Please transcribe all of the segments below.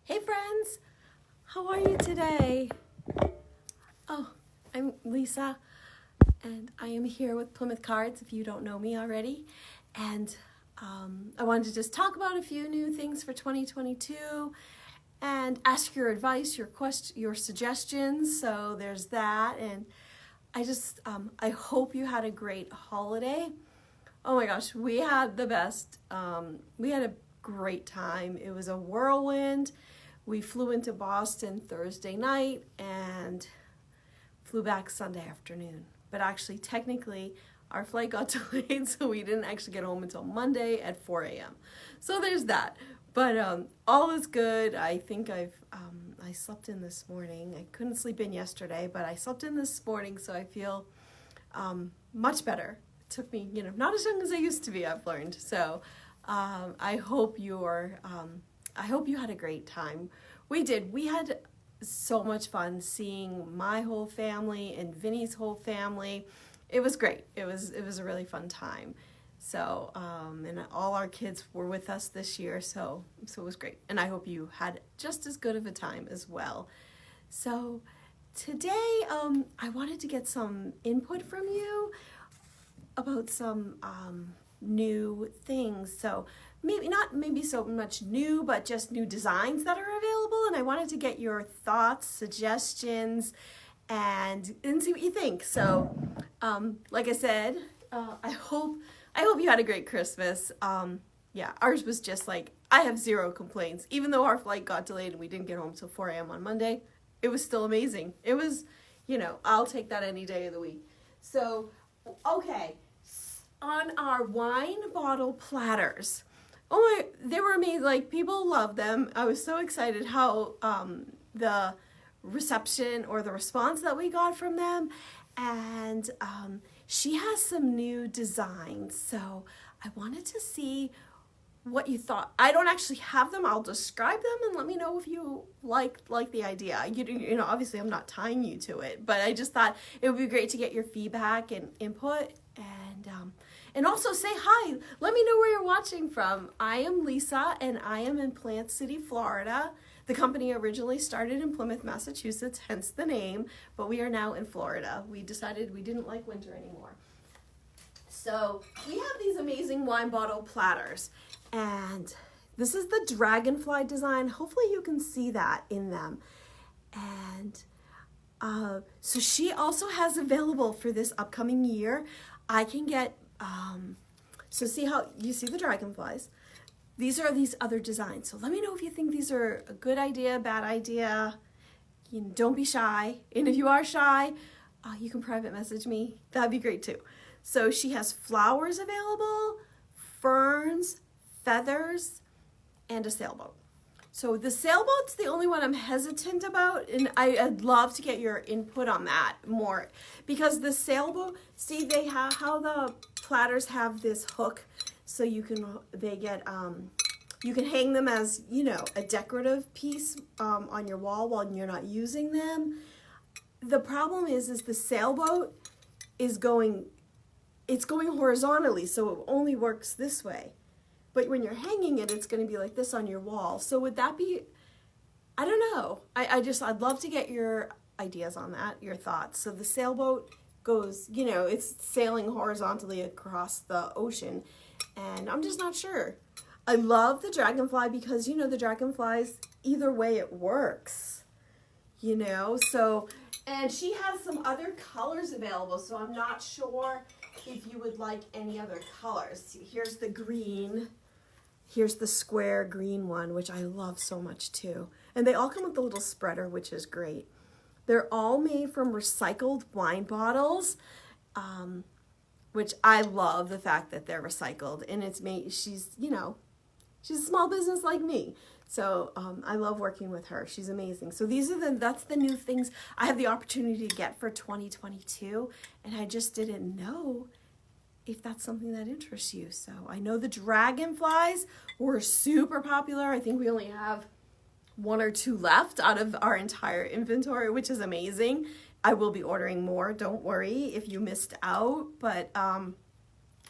Hey friends, how are you today? Oh, I'm Lisa, and I am here with Plymouth Cards if you don't know me already. And I wanted to just talk about a few new things for 2022 and ask your advice, your suggestions. So there's that. And I hope you had a great holiday. Oh my gosh, we had the best. We had a great time. It was a whirlwind. We flew into Boston Thursday night and flew back Sunday afternoon. But actually, technically, our flight got delayed, so we didn't actually get home until Monday at 4 a.m. So there's that. But all is good. I think I slept in this morning. I couldn't sleep in yesterday, but I slept in this morning, so I feel much better. It took me, not as young as I used to be, I've learned. So I hope I hope you had a great time. We did. We had so much fun seeing my whole family and Vinny's whole family. It was great. It was a really fun time. So and all our kids were with us this year, so it was great. And I hope you had just as good of a time as well. So today I wanted to get some input from you about some new things. So maybe so much new, but just new designs that are available. And I wanted to get your thoughts, suggestions, and see what you think. So, like I said, I hope you had a great Christmas. Yeah, ours was just like, I have zero complaints. Even though our flight got delayed and we didn't get home till 4 a.m. on Monday, it was still amazing. It was, I'll take that any day of the week. So, okay. On our wine bottle platters, they were amazing. Like, people loved them. I was so excited how the reception or the response that we got from them. And she has some new designs, so I wanted to see what you thought. I don't actually have them. I'll describe them and let me know if you like the idea. Obviously I'm not tying you to it, but I just thought it would be great to get your feedback and input, and also say hi. Let me know where you're watching from. I am Lisa, and I am in Plant City, Florida. The company originally started in Plymouth, Massachusetts, hence the name, but we are now in Florida. We decided we didn't like winter anymore. So we have these amazing wine bottle platters, and this is the dragonfly design. Hopefully you can see that in them. And so she also has available for this upcoming year. I can get, so see how you see the dragonflies. These are these other designs. So let me know if you think these are a good idea, bad idea. Don't be shy. And if you are shy, you can private message me. That'd be great too. So she has flowers available, ferns, feathers, and a sailboat. So the sailboat's the only one I'm hesitant about, and I'd love to get your input on that more. Because the sailboat, see, they have how the platters have this hook, so you can hang them as, a decorative piece on your wall while you're not using them. The problem is the sailboat is going horizontally, so it only works this way. But when you're hanging it, it's going to be like this on your wall. So would that be, I don't know. I'd love to get your ideas on that, your thoughts. So the sailboat goes, it's sailing horizontally across the ocean. And I'm just not sure. I love the dragonfly because, the dragonflies, either way it works, So, and she has some other colors available, so I'm not sure if you would like any other colors. See, here's the green. Here's the square green one, which I love so much too. And they all come with a little spreader, which is great. They're all made from recycled wine bottles, which I love the fact that they're recycled. And it's made, she's a small business like me. So I love working with her. She's amazing. So that's the new things I have the opportunity to get for 2022. And I just didn't know if that's something that interests you. So I know the dragonflies were super popular. I think we only have 1 or 2 left out of our entire inventory, which is amazing. I will be ordering more. Don't worry if you missed out, but I'm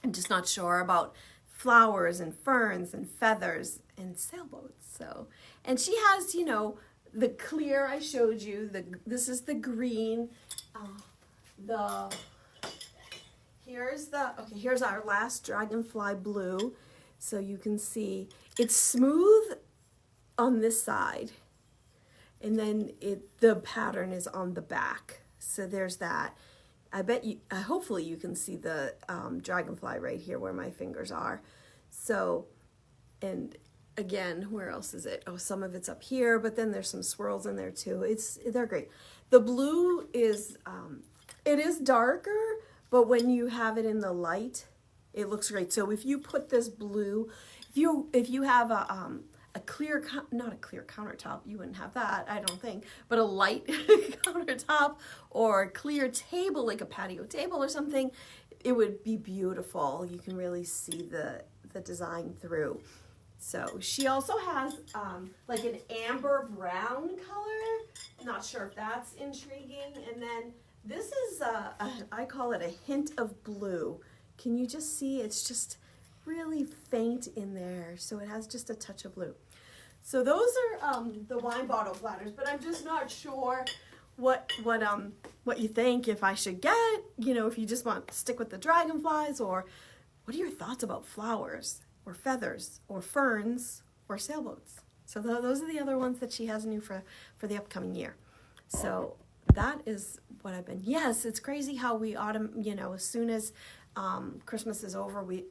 just not sure about flowers and ferns and feathers and sailboats. So, and she has, you know, the clear I showed you. This is the green. Here's our last Dragonfly blue. So you can see it's smooth on this side, and then the pattern is on the back. So there's that. I bet you, hopefully you can see the Dragonfly right here where my fingers are. So, and again, where else is it? Oh, some of it's up here, but then there's some swirls in there too. They're great. The blue is, it is darker, but when you have it in the light, it looks great. So if you put this blue, if you have a clear, not a clear countertop, you wouldn't have that, I don't think, but a light countertop or a clear table, like a patio table or something, it would be beautiful. You can really see the design through. So she also has like an amber brown color. Not sure if that's intriguing. And then this is, I call it a hint of blue. Can you just see? It's just really faint in there. So it has just a touch of blue. So those are the wine bottle platters, but I'm just not sure what you think, if I should get, you know, if you just want to stick with the dragonflies, or what are your thoughts about flowers or feathers or ferns or sailboats? So those are the other ones that she has new for the upcoming year. So that is what I've been. Yes, it's crazy how we you know, as soon as Christmas is over, we're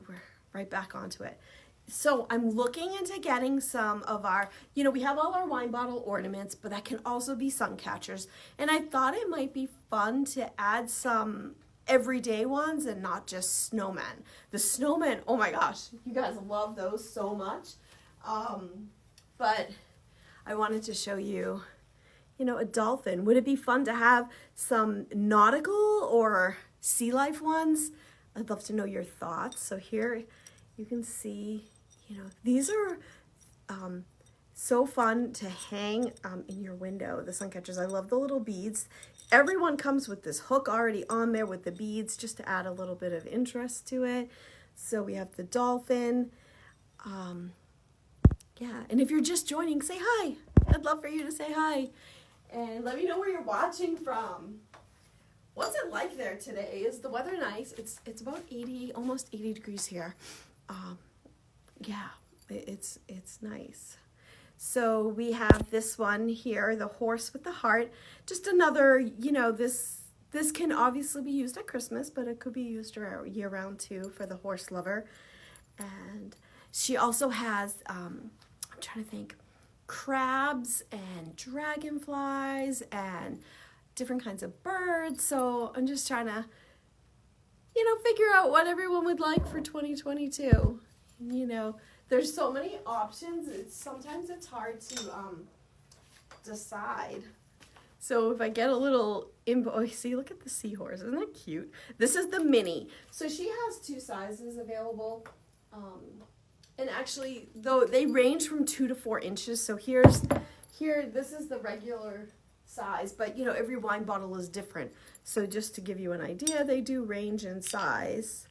right back onto it. So I'm looking into getting some of our, you know, we have all our wine bottle ornaments, but that can also be sun catchers. And I thought it might be fun to add some everyday ones and not just snowmen. The snowmen, oh my gosh, you guys love those so much. But I wanted to show you, you know, a dolphin. Would it be fun to have some nautical or sea life ones? I'd love to know your thoughts. So here you can see, you know, these are so fun to hang in your window, the sun catchers. I love the little beads. Everyone comes with this hook already on there with the beads, just to add a little bit of interest to it. So we have the dolphin. Yeah, and if you're just joining, say hi. I'd love for you to say hi. And let me know where you're watching from. What's it like there today? Is the weather nice? It's about 80, almost 80 degrees here. Yeah, it's nice. So we have this one here, the horse with the heart. Just another, you know, this can obviously be used at Christmas, but it could be used year round too for the horse lover. And she also has, I'm trying to think, crabs and dragonflies and different kinds of birds. So I'm just trying to, you know, figure out what everyone would like for 2022. You know, there's so many options. Sometimes it's hard to decide. So if I get a little oh, see, look at the seahorse. Isn't that cute? This is the mini. So she has 2 sizes available. And actually, though, they range from 2 to 4 inches. So here, this is the regular size, but you know, every wine bottle is different. So just to give you an idea, they do range in size.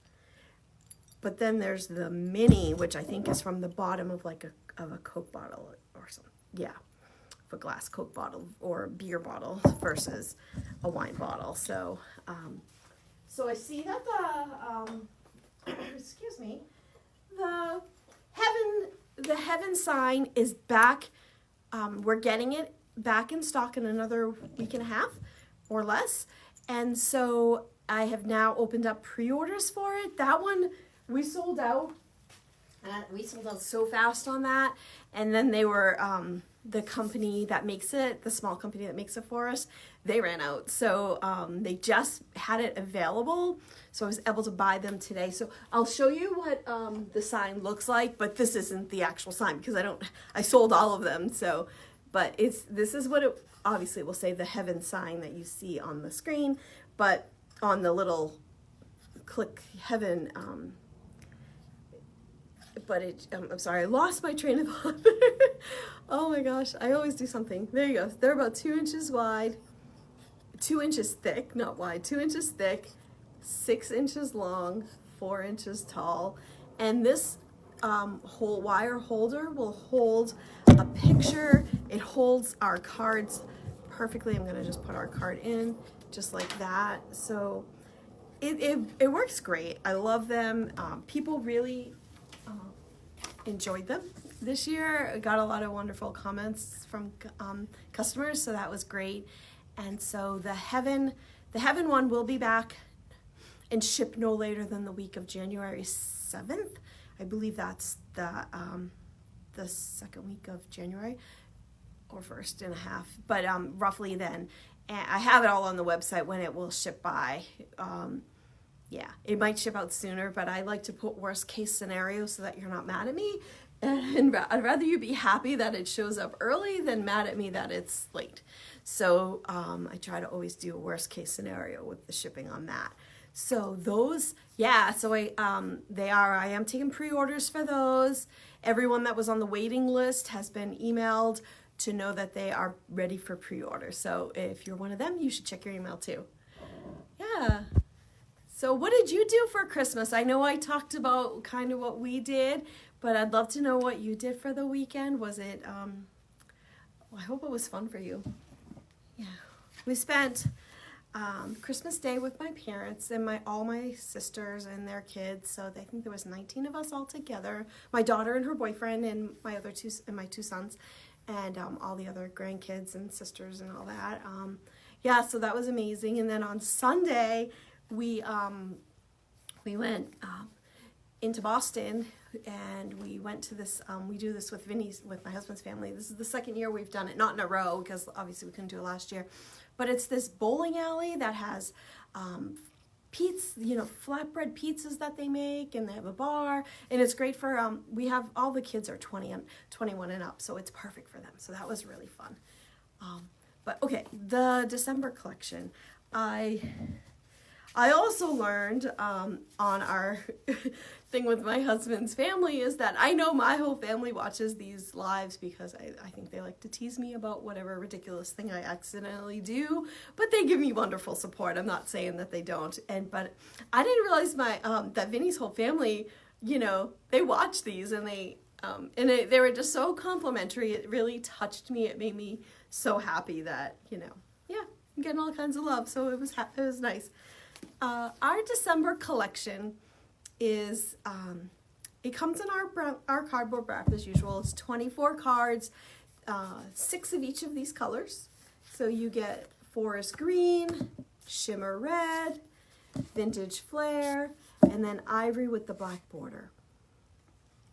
But then there's the mini, which I think is from the bottom of like a Coke bottle or something. Yeah, a glass Coke bottle or beer bottle versus a wine bottle. So, so I see that the excuse me, the heaven sign is back. We're getting it back in stock in another week and a half or less. And so I have now opened up pre-orders for it. That one we sold out. We sold out so fast on that. And then they were, the company that makes it, the small company that makes it for us, they ran out. So they just had it available. So I was able to buy them today. So I'll show you what the sign looks like, but this isn't the actual sign because I sold all of them. So, but this is what it obviously will say, the heaven sign that you see on the screen, but on the little click heaven, but I'm sorry, I lost my train of thought. Oh my gosh, I always do something. There you go. They're about 2 inches wide, 2 inches thick, not wide, 2 inches thick, 6 inches long, 4 inches tall. And this whole wire holder will hold a picture. It holds our cards perfectly. I'm gonna just put our card in just like that. So it works great. I love them. People really enjoyed them this year. I got a lot of wonderful comments from customers, so that was great. And so the Heaven one will be back and ship no later than the week of January 7th. I believe that's the second week of January, or first and a half, but roughly then. And I have it all on the website when it will ship by. Yeah, it might ship out sooner, but I like to put worst case scenario so that you're not mad at me. And I'd rather you be happy that it shows up early than mad at me that it's late. So I try to always do a worst case scenario with the shipping on that. So those, yeah, so I am taking pre-orders for those. Everyone that was on the waiting list has been emailed to know that they are ready for pre-order. So if you're one of them, you should check your email too. Yeah. So what did you do for Christmas? I know I talked about kind of what we did, but I'd love to know what you did for the weekend. Was it, well, I hope it was fun for you. Yeah. We spent Christmas Day with my parents and all my sisters and their kids. So I think there was 19 of us all together. My daughter and her boyfriend and my two sons, and all the other grandkids and sisters and all that. Yeah, so that was amazing. And then on Sunday, we went into Boston, and we went to this, we do this with with my husband's family. This is the second year we've done it, not in a row, because obviously we couldn't do it last year. But it's this bowling alley that has pizza, flatbread pizzas that they make, and they have a bar, and it's great for, we have, all the kids are 21 and up, so it's perfect for them. So that was really fun. But okay, the December collection. I also learned on our thing with my husband's family is that I know my whole family watches these lives because I think they like to tease me about whatever ridiculous thing I accidentally do, but they give me wonderful support. I'm not saying that they don't. But I didn't realize that Vinny's whole family, they watch these, and they were just so complimentary. It really touched me. It made me so happy that, yeah, I'm getting all kinds of love. So it was nice. Our December collection is, it comes in our cardboard wrap as usual. It's 24 cards, 6 of each of these colors. So you get forest green, shimmer red, vintage flare, and then ivory with the black border.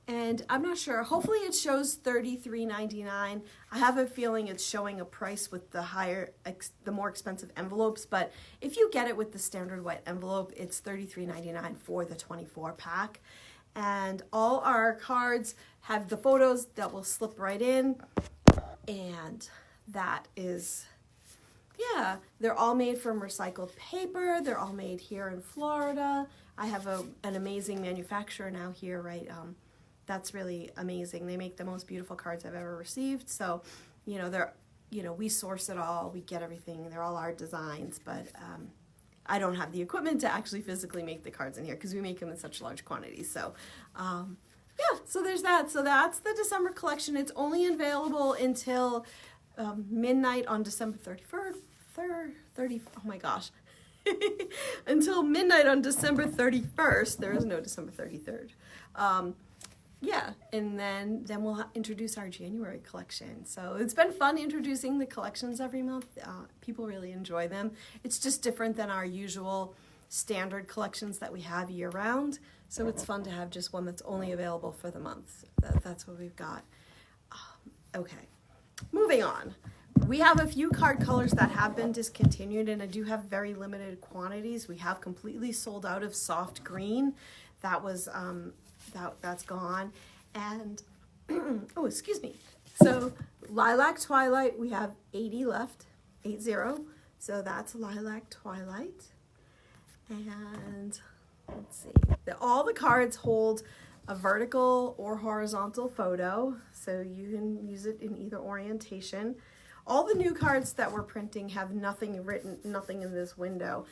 And I'm not sure, hopefully it shows $33.99. I have a feeling it's showing a price with the the more expensive envelopes, but if you get it with the standard white envelope, it's $33.99 for the 24 pack. And all our cards have the photos that will slip right in, and that is, yeah, they're all made from recycled paper. They're all made here in Florida. I have an amazing manufacturer now here, right? That's really amazing. They make the most beautiful cards I've ever received. So, we source it all. We get everything. They're all our designs, but I don't have the equipment to actually physically make the cards in here because we make them in such large quantities. So, yeah, so there's that. So that's the December collection. It's only available until midnight on December 31st. Oh my gosh. Until midnight on December 31st. There is no December 33rd. Yeah, and then we'll introduce our January collection. So it's been fun introducing the collections every month. People really enjoy them. It's just different than our usual standard collections that we have year-round. So it's fun to have just one that's only available for the month. That's what we've got. Okay, moving on. We have a few card colors that have been discontinued, and I do have very limited quantities. We have completely sold out of soft green. That was... that's gone. And oh, excuse me. So Lilac Twilight, we have 80 left, 80. So that's Lilac Twilight. And let's see. All the cards hold a vertical or horizontal photo, so you can use it in either orientation. All the new cards that we're printing have nothing in this window.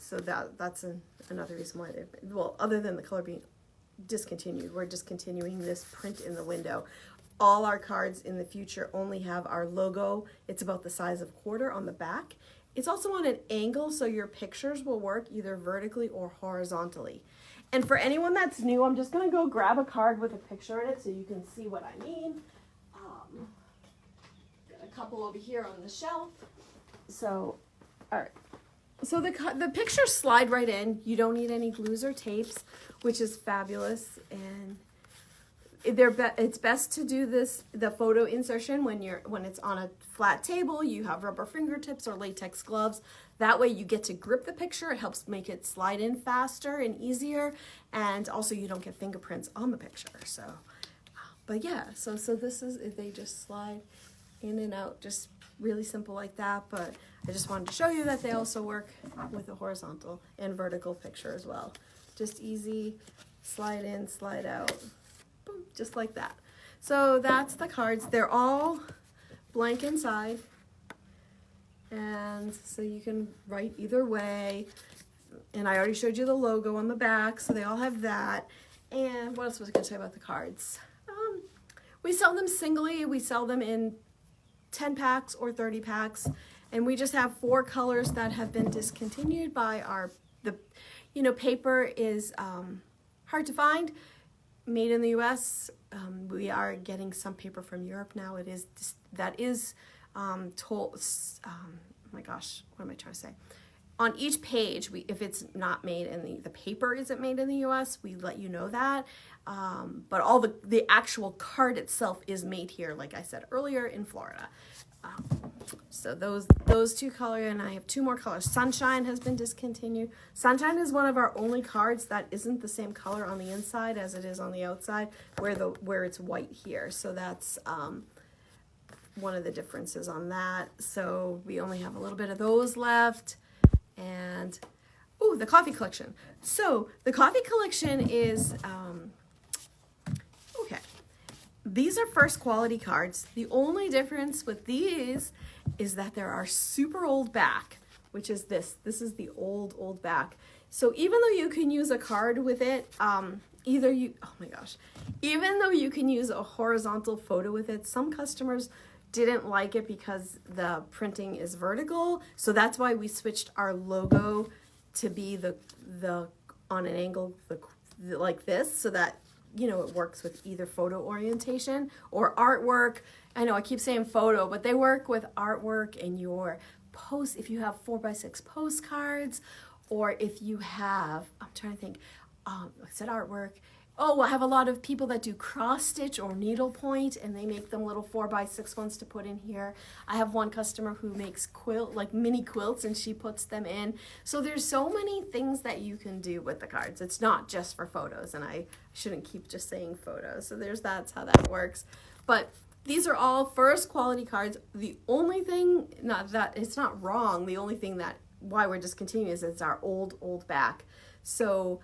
So that's another reason why well, other than the color being discontinued. We're discontinuing this print in the window. All our cards in the future only have our logo. It's about the size of a quarter on the back. It's also on an angle, so your pictures will work either vertically or horizontally. And for anyone that's new, I'm just gonna go grab a card with a picture in it so you can see what I mean. Got a couple over here on the shelf. So, all right. So the pictures slide right in. You don't need any glues or tapes, which is fabulous. And it's best to do the photo insertion when it's on a flat table. You have rubber fingertips or latex gloves. That way you get to grip the picture. It helps make it slide in faster and easier, and also you don't get fingerprints on the picture. So, but yeah, so this is, they just slide in and out, just really simple like that. But I just wanted to show you that they also work with a horizontal and vertical picture as well. Just easy, slide in, slide out. Boom, just like that. So that's the cards. They're all blank inside, and so you can write either way. And I already showed you the logo on the back, so they all have that. And what else was I going to say about the cards? We sell them singly. We sell them in 10 packs or 30 packs, and we just have 4 colors that have been discontinued by paper is hard to find. Made in the U.S. We are getting some paper from Europe now. Oh my gosh, what am I trying to say? On each page, if it's not made in the paper isn't made in the U.S., we let you know that. But all the actual card itself is made here, like I said earlier, in Florida. So those 2 colors, and I have 2 more colors. Sunshine has been discontinued. Sunshine is one of our only cards that isn't the same color on the inside as it is on the outside, where it's white here. So that's one of the differences on that. So we only have a little bit of those left. And the coffee collection. So the coffee collection is okay. These are first quality cards. The only difference with these is that there are super old back, which is this. This is the old back. So even though you can use a card with it, even though you can use a horizontal photo with it, some customers didn't like it because the printing is vertical. So that's why we switched our logo to be the on an angle like this, so that it works with either photo orientation or artwork. I know I keep saying photo, but they work with artwork and your post. If you have 4x6 postcards, or if you have, I'm trying to think, I said artwork. Oh, I have a lot of people that do cross stitch or needlepoint, and they make them little 4x6 ones to put in here. I have one customer who makes mini quilts, and she puts them in. So there's so many things that you can do with the cards. It's not just for photos, and I shouldn't keep just saying photos. So that's how that works. But these are all first quality cards. The only thing, not that it's not wrong, the only thing that why we're discontinuing is it's our old back. So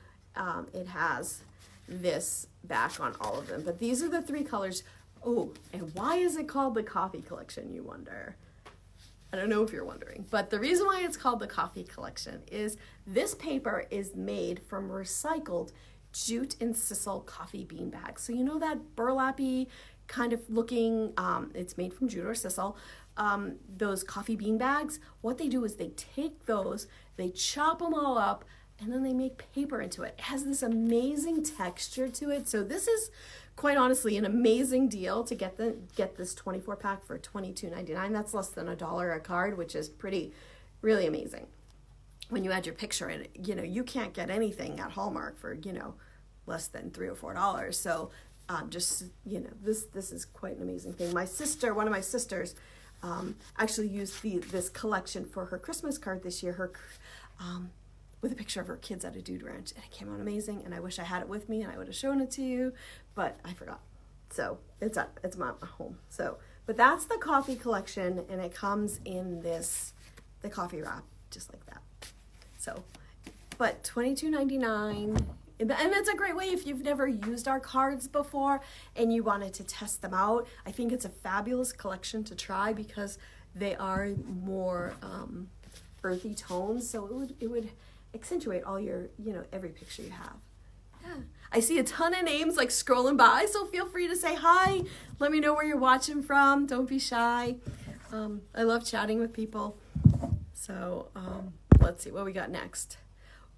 it has this back on all of them, but these are the 3 colors. Oh, and why is it called the coffee collection, you wonder? I don't know if you're wondering, but the reason why it's called the coffee collection is this paper is made from recycled jute and sisal coffee bean bags. So that burlappy kind of looking, it's made from jute or sisal. Those coffee bean bags, what they do is they take those, they chop them all up, and then they make paper into it. It has this amazing texture to it. So this is quite honestly an amazing deal to get this 24 pack for $22.99. That's less than $1 a card, which is really amazing. When you add your picture in it, you can't get anything at Hallmark for, less than $3 or $4. So this is quite an amazing thing. One of my sisters actually used this collection for her Christmas card this year. With a picture of her kids at a dude ranch, and it came out amazing, and I wish I had it with me and I would have shown it to you, but I forgot. So it's my home. So, but that's the coffee collection, and it comes in the coffee wrap, just like that. So, but $22.99, and it's a great way if you've never used our cards before and you wanted to test them out. I think it's a fabulous collection to try because they are more earthy tones, so it would accentuate all your, every picture you have. Yeah. I see a ton of names like scrolling by, so feel free to say hi. Let me know where you're watching from. Don't be shy. I love chatting with people. So let's see what we got next.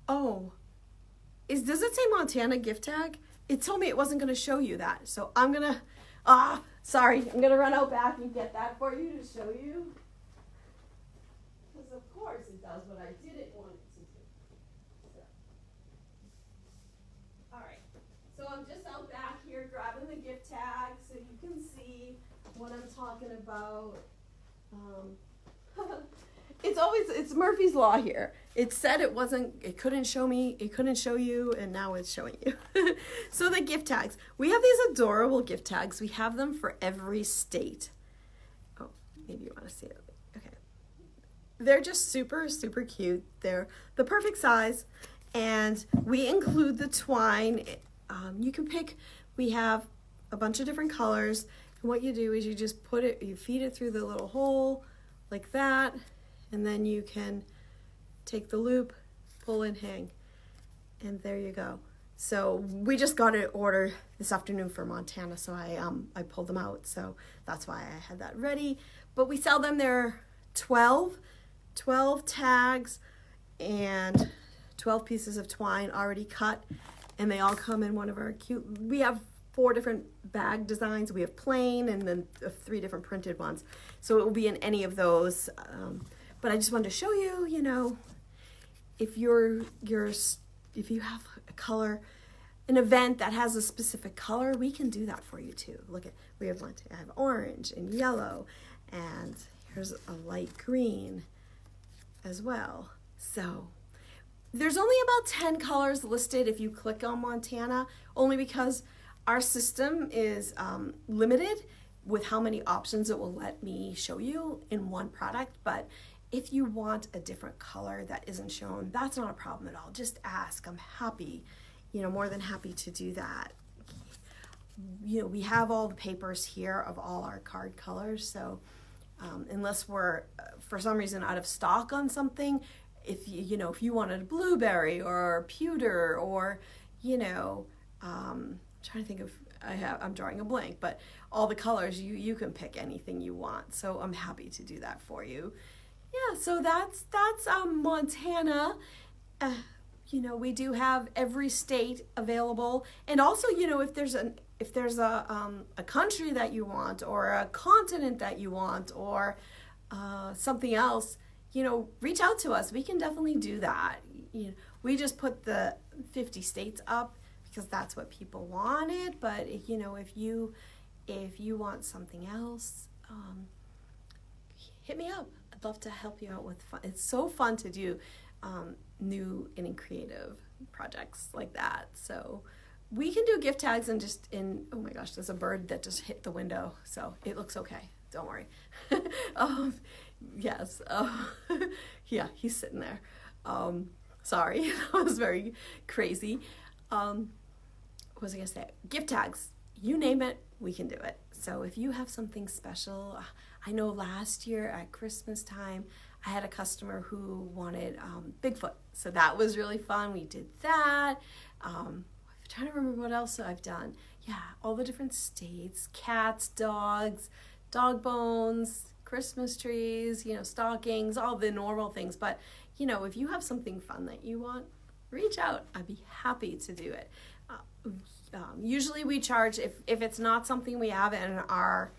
Oh, does it say Montana gift tag? It told me it wasn't going to show you that. So I'm going to, sorry, I'm going to run out back and get that for you to show you. Because of course it does what I didn't want it to do. So. All right, so I'm just out back here grabbing the gift tag so you can see what I'm talking about. It's Murphy's Law here. It said it couldn't show me, it couldn't show you, and now it's showing you. So the gift tags. We have these adorable gift tags. We have them for every state. Oh, maybe you want to see it. Okay. They're just super, super cute. They're the perfect size, and we include the twine. You can pick, we have a bunch of different colors, and what you do is you just you feed it through the little hole like that, and then you can take the loop, pull and hang, and there you go. So we just got an order this afternoon for Montana, so I pulled them out, so that's why I had that ready. But we sell them, they're 12 tags and 12 pieces of twine already cut, and they all come in one of our cute, we have 4 different bag designs. We have plain and then 3 different printed ones. So it will be in any of those. But I just wanted to show you, you know, if if you have a color, an event that has a specific color, we can do that for you too. Look at, I have orange and yellow, and here's a light green as well. So there's only about 10 colors listed if you click on Montana, only because our system is limited with how many options it will let me show you in one product. But if you want a different color that isn't shown, that's not a problem at all. Just ask. I'm happy, more than happy to do that. We have all the papers here of all our card colors. So unless we're, for some reason, out of stock on something, if if you wanted a blueberry or pewter or, trying to think of, I'm drawing a blank, but all the colors, you can pick anything you want. So I'm happy to do that for you. Yeah, so that's Montana. We do have every state available, and also if there's a country that you want, or a continent that you want, or something else, reach out to us. We can definitely do that. We just put the 50 states up because that's what people wanted. But if you want something else, hit me up. I'd love to help you out with fun. It's so fun to do new and creative projects like that. So we can do gift tags oh my gosh, there's a bird that just hit the window, so it looks okay. Don't worry. Yes. Yeah, he's sitting there. Sorry, that was very crazy. What was I gonna say? Gift tags, you name it, we can do it. So if you have something special, I know last year at Christmas time, I had a customer who wanted Bigfoot. So that was really fun. We did that. I'm trying to remember what else I've done. Yeah, all the different states, cats, dogs, dog bones, Christmas trees, stockings, all the normal things. But, if you have something fun that you want, reach out. I'd be happy to do it. Usually we charge, if it's not something we have in our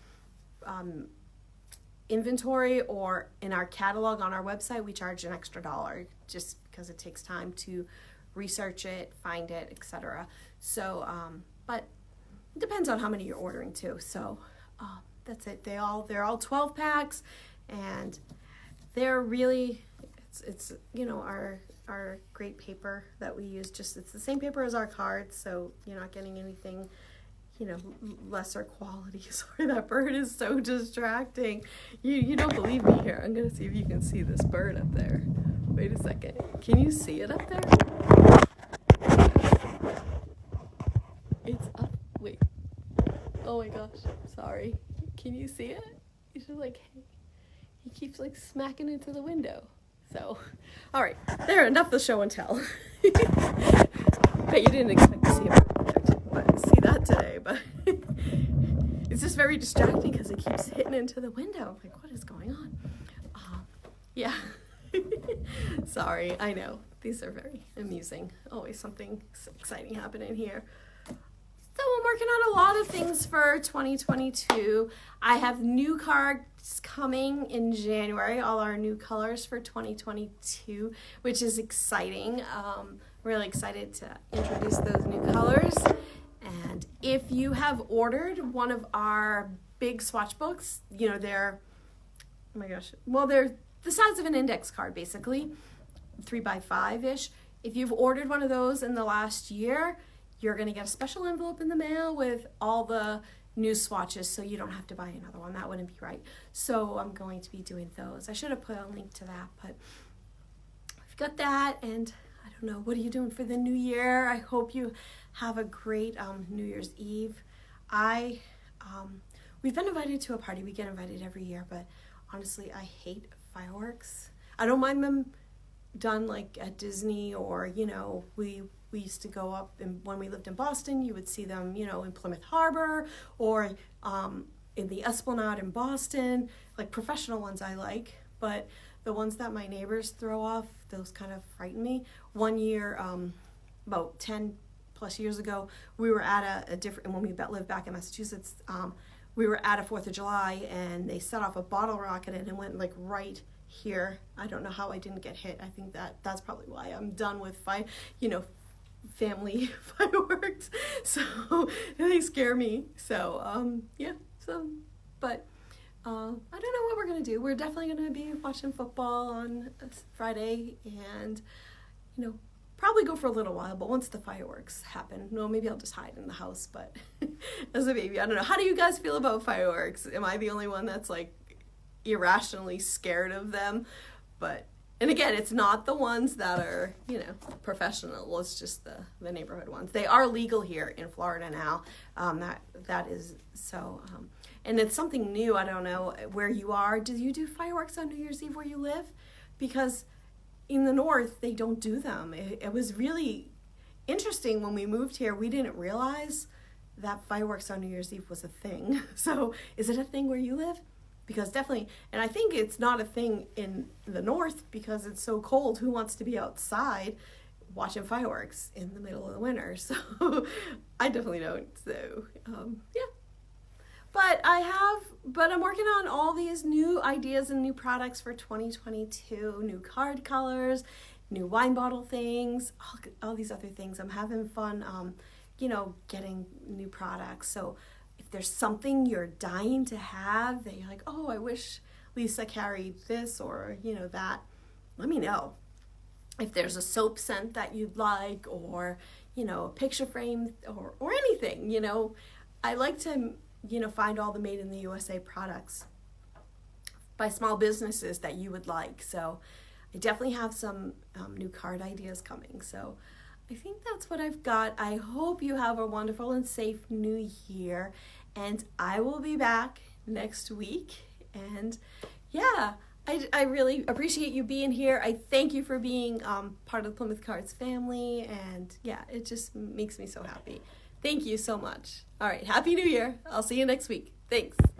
inventory or in our catalog on our website, we charge an extra $1 just because it takes time to research it, find it, etc. So, but it depends on how many you're ordering too. So that's it. They're all 12 packs, and they're really, it's our great paper that we use. It's the same paper as our cards, so you're not getting anything, lesser quality. Sorry, that bird is so distracting. You don't believe me here. I'm gonna see if you can see this bird up there. Wait a second. Can you see it up there? It's up. Wait. Oh my gosh. Sorry. Can you see it? He's just like, he keeps like smacking into the window. So, all right, there, enough the show and tell. Bet you didn't expect to see a bird. it today, but it's just very distracting because it keeps hitting into the window. I'm like, what is going on? Yeah. Sorry, I know. These are very amusing. Always something exciting happening here. So I'm working on a lot of things for 2022. I have new cards coming in January, all our new colors for 2022, which is exciting. Really excited to introduce those new colors. And if you have ordered one of our big swatch books, you know, they're, oh my gosh, well, they're the size of an index card, basically, 3x5-ish. If you've ordered one of those in the last year, you're going to get a special envelope in the mail with all the new swatches, so you don't have to buy another one. That wouldn't be right. So I'm going to be doing those. I should have put a link to that, but I've got that, and I don't know, what are you doing for the new year? I hope you have a great New Year's Eve. We've been invited to a party. We get invited every year, but honestly, I hate fireworks. I don't mind them done like at Disney, or, you know, we used to go up, and when we lived in Boston, you would see them, you know, in Plymouth Harbor or in the Esplanade in Boston. Like professional ones I like, but the ones that my neighbors throw off, those kind of frighten me. One year, about 10 plus years ago, we were at a different, when we lived back in Massachusetts, we were at a 4th of July, and they set off a bottle rocket and it went like right here. I don't know how I didn't get hit. I think that's probably why I'm done with family fireworks. So they scare me. So yeah. So, but I don't know what we're gonna do. We're definitely gonna be watching football on Friday, and you know, probably go for a little while. But once the fireworks happen, no, maybe I'll just hide in the house. But as a baby, I don't know. How do you guys feel about fireworks? Am I the only one that's like irrationally scared of them? But, and again, it's not the ones that are, you know, professional. It's just the neighborhood ones. They are legal here in Florida now. That is so, and it's something new. I don't know where you are. Do you do fireworks on New Year's Eve where you live? Because in the north, they don't do them. It was really interesting when we moved here. We didn't realize that fireworks on New Year's Eve was a thing. So is it a thing where you live? Because definitely, and I think it's not a thing in the north because it's so cold. Who wants to be outside watching fireworks in the middle of the winter? So I definitely don't. So yeah. But I'm working on all these new ideas and new products for 2022, new card colors, new wine bottle things, all these other things. I'm having fun, you know, getting new products. So if there's something you're dying to have that you're like, oh, I wish Lisa carried this or, you know, that, let me know. If there's a soap scent that you'd like, or, you know, a picture frame or anything, you know, I like to, you know, find all the made in the USA products by small businesses that you would like. So I definitely have some new card ideas coming. So I think that's what I've got. I hope you have a wonderful and safe new year, and I will be back next week. And yeah, I really appreciate you being here. I thank you for being part of the Plymouth Cards family, and yeah, it just makes me so happy. Thank you so much. All right, Happy New Year. I'll see you next week. Thanks.